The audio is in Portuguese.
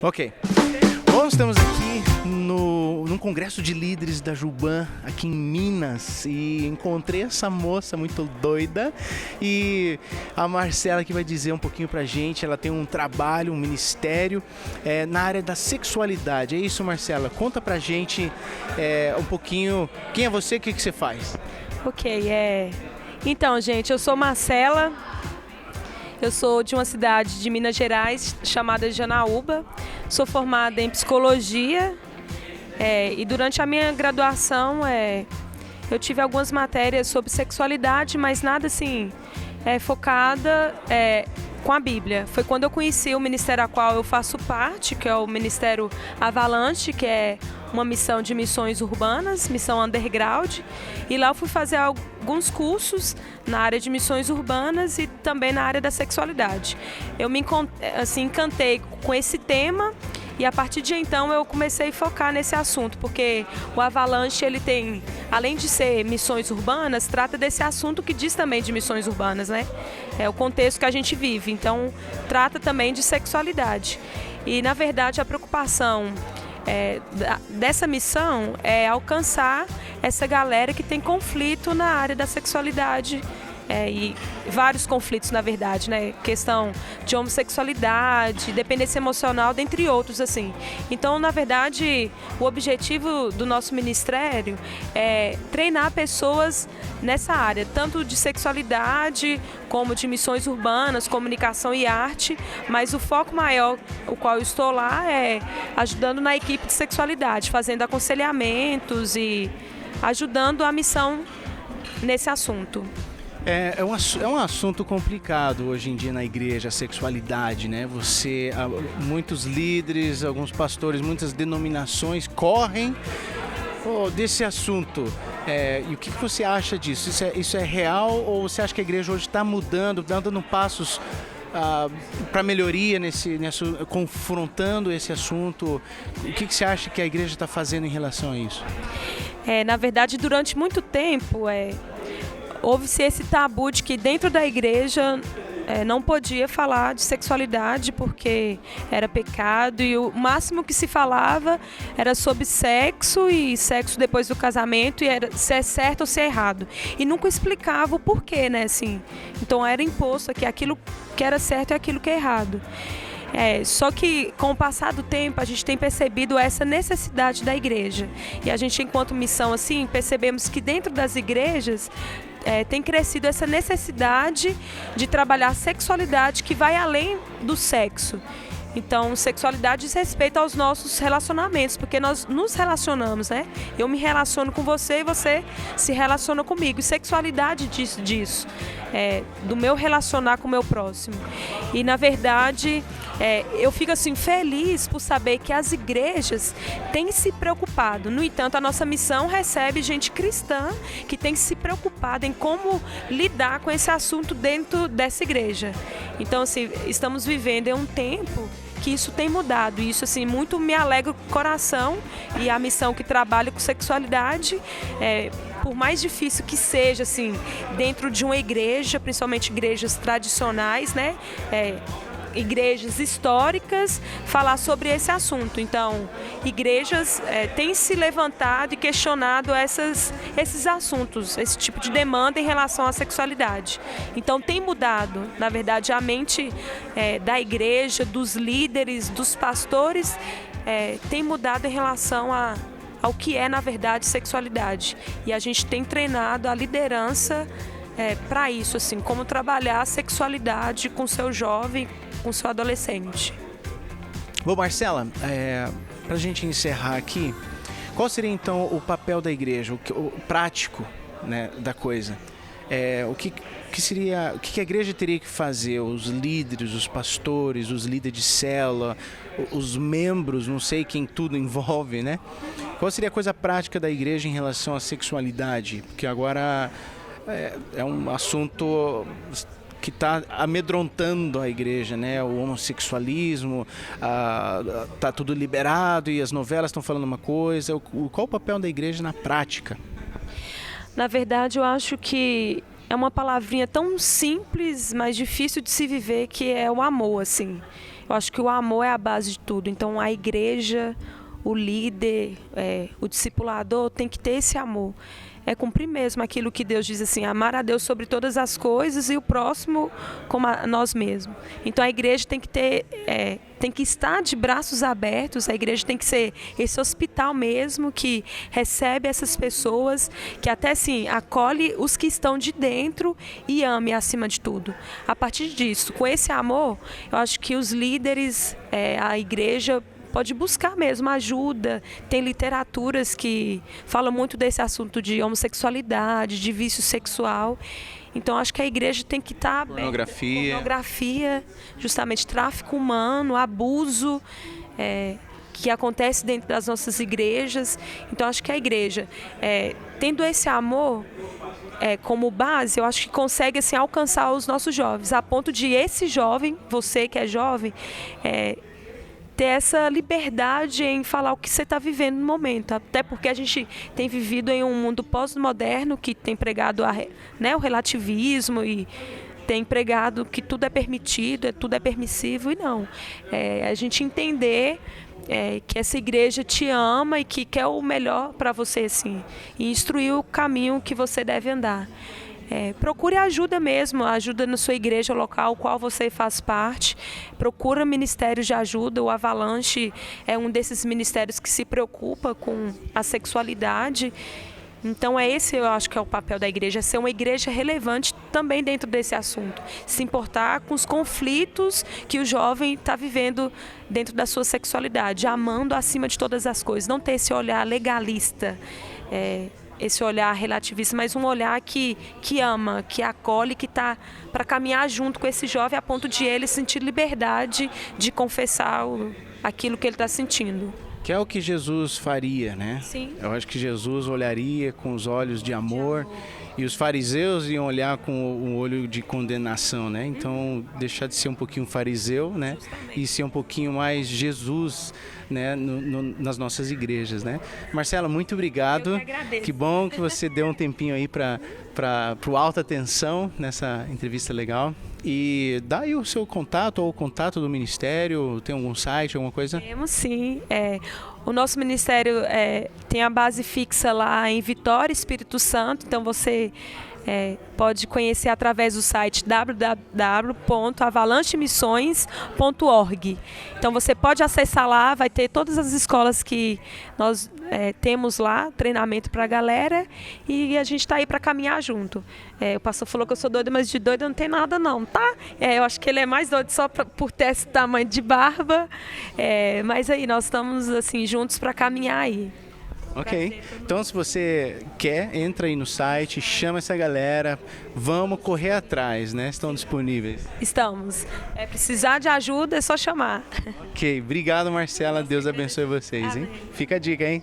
Ok. Bom, estamos aqui num congresso de líderes da Juban, aqui em Minas, e encontrei essa moça muito doida, e a Marcela que vai dizer um pouquinho pra gente. Ela tem um trabalho, um ministério na área da sexualidade. É isso, Marcela? Conta pra gente um pouquinho, quem é você, o que você faz? Ok, Então, gente, eu sou Marcela, eu sou de uma cidade de Minas Gerais chamada Janaúba, sou formada em psicologia e durante a minha graduação eu tive algumas matérias sobre sexualidade, mas nada assim focada com a Bíblia. Foi quando eu conheci o ministério a qual eu faço parte, que é o Ministério Avalanche, que é uma missão de missões urbanas, missão underground, e lá eu fui fazer alguns cursos na área de missões urbanas e também na área da sexualidade. Eu me encantei com esse tema e a partir de então eu comecei a focar nesse assunto, porque o Avalanche, ele tem, além de ser missões urbanas, trata desse assunto que diz também de missões urbanas, né? É o contexto que a gente vive, então trata também de sexualidade. E na verdade a preocupação dessa missão é alcançar essa galera que tem conflito na área da sexualidade, e vários conflitos, na verdade, né? Questão de homossexualidade, dependência emocional, dentre outros, assim. Então, na verdade, o objetivo do nosso ministério é treinar pessoas nessa área, tanto de sexualidade como de missões urbanas, comunicação e arte, mas o foco maior, o qual eu estou lá, é ajudando na equipe de sexualidade, fazendo aconselhamentos e ajudando a missão nesse assunto. É um assunto complicado hoje em dia na igreja, a sexualidade, né? Muitos líderes, alguns pastores, muitas denominações correm desse assunto. E o que você acha disso? Isso é real, ou você acha que a igreja hoje está mudando, dando passos para melhoria confrontando esse assunto? O que você acha que a igreja está fazendo em relação a isso? Na verdade, durante muito tempo, houve-se esse tabu de que dentro da igreja não podia falar de sexualidade porque era pecado, e o máximo que se falava era sobre sexo e sexo depois do casamento, e era se é certo ou se é errado. E nunca explicava o porquê, né? Assim, então era imposto que aquilo que era certo é aquilo que é errado. Só que com o passar do tempo a gente tem percebido essa necessidade da igreja. E a gente, enquanto missão, assim, percebemos que dentro das igrejas tem crescido essa necessidade de trabalhar a sexualidade que vai além do sexo. Então, sexualidade diz respeito aos nossos relacionamentos, porque nós nos relacionamos, né? Eu me relaciono com você e você se relaciona comigo. E sexualidade diz disso, do meu relacionar com o meu próximo. E, na verdade, eu fico assim feliz por saber que as igrejas têm se preocupado. No entanto, a nossa missão recebe gente cristã que tem se preocupado em como lidar com esse assunto dentro dessa igreja. Então, assim, estamos vivendo em um tempo que isso tem mudado, e isso assim muito me alegra o coração, e a missão que trabalha com sexualidade, por mais difícil que seja, assim, dentro de uma igreja, principalmente igrejas tradicionais, né, igrejas históricas, falar sobre esse assunto. Então, igrejas têm se levantado e questionado esses assuntos, esse tipo de demanda em relação à sexualidade. Então, tem mudado, na verdade, a mente da igreja, dos líderes, dos pastores, tem mudado em relação ao que é, na verdade, sexualidade. E a gente tem treinado a liderança para isso, assim, como trabalhar a sexualidade com seu jovem, com seu adolescente. Bom, Marcela, para a gente encerrar aqui, qual seria então o papel da igreja, o prático, né, da coisa? O que a igreja teria que fazer, os líderes, os pastores, os líderes de célula, os membros, não sei quem tudo envolve, né? Qual seria a coisa prática da igreja em relação à sexualidade? Porque agora é um assunto que está amedrontando a igreja, né? O homossexualismo, tá tudo liberado e as novelas estão falando uma coisa. Qual o papel da igreja na prática? Na verdade, eu acho que é uma palavrinha tão simples, mas difícil de se viver, que é o amor, assim. Eu acho que o amor é a base de tudo. Então, a igreja, o líder, o discipulador tem que ter esse amor. É cumprir mesmo aquilo que Deus diz assim, amar a Deus sobre todas as coisas e o próximo como a nós mesmos. Então a igreja tem que tem que estar de braços abertos, a igreja tem que ser esse hospital mesmo que recebe essas pessoas, que até assim acolhe os que estão de dentro e ame acima de tudo. A partir disso, com esse amor, eu acho que os líderes, a igreja pode buscar mesmo ajuda. Tem literaturas que falam muito desse assunto de homossexualidade, de vício sexual. Então, acho que a igreja tem que estar pornografia, justamente tráfico humano, abuso, que acontece dentro das nossas igrejas. Então, acho que a igreja, tendo esse amor como base, eu acho que consegue assim, alcançar os nossos jovens, a ponto de esse jovem, você que é jovem, ter essa liberdade em falar o que você está vivendo no momento. Até porque a gente tem vivido em um mundo pós-moderno que tem pregado o relativismo e tem pregado que tudo é permitido, tudo é permissivo, e não. A gente entender que essa igreja te ama e que quer o melhor para você, assim, e instruir o caminho que você deve andar. Procure ajuda mesmo, ajuda na sua igreja local, qual você faz parte. Procura ministérios de ajuda. O Avalanche é um desses ministérios que se preocupa com a sexualidade. Então esse eu acho que é o papel da igreja, ser uma igreja relevante também dentro desse assunto. Se importar com os conflitos que o jovem está vivendo dentro da sua sexualidade, amando acima de todas as coisas. Não ter esse olhar legalista, esse olhar relativista, mas um olhar que ama, que acolhe, que está para caminhar junto com esse jovem a ponto de ele sentir liberdade de confessar aquilo que ele está sentindo. Que é o que Jesus faria, né? Sim. Eu acho que Jesus olharia com os olhos de amor. E os fariseus iam olhar com um olho de condenação, né? Então, deixar de ser um pouquinho fariseu, né? Justamente. E ser um pouquinho mais Jesus, né? Nas nossas igrejas, né? Marcela, muito obrigado. Eu que agradeço. Que bom que você deu um tempinho aí para o Alta Tensão nessa entrevista legal. E dá aí o seu contato ou o contato do ministério. Tem algum site, alguma coisa? Temos sim. O nosso ministério tem a base fixa lá em Vitória, Espírito Santo. Então você pode conhecer através do site www.avalanchemissões.org. Então você pode acessar lá, vai ter todas as escolas que nós temos lá, treinamento para a galera, e a gente está aí para caminhar junto. O pastor falou que eu sou doida, mas de doida não tem nada não, tá? Eu acho que ele é mais doido só por ter esse tamanho de barba, mas aí nós estamos assim juntos para caminhar aí. Ok, então se você quer, entra aí no site, chama essa galera, vamos correr atrás, né? Estão disponíveis? Estamos. Precisar de ajuda é só chamar. Ok, obrigado Marcela, Deus abençoe vocês, hein? Fica a dica, hein?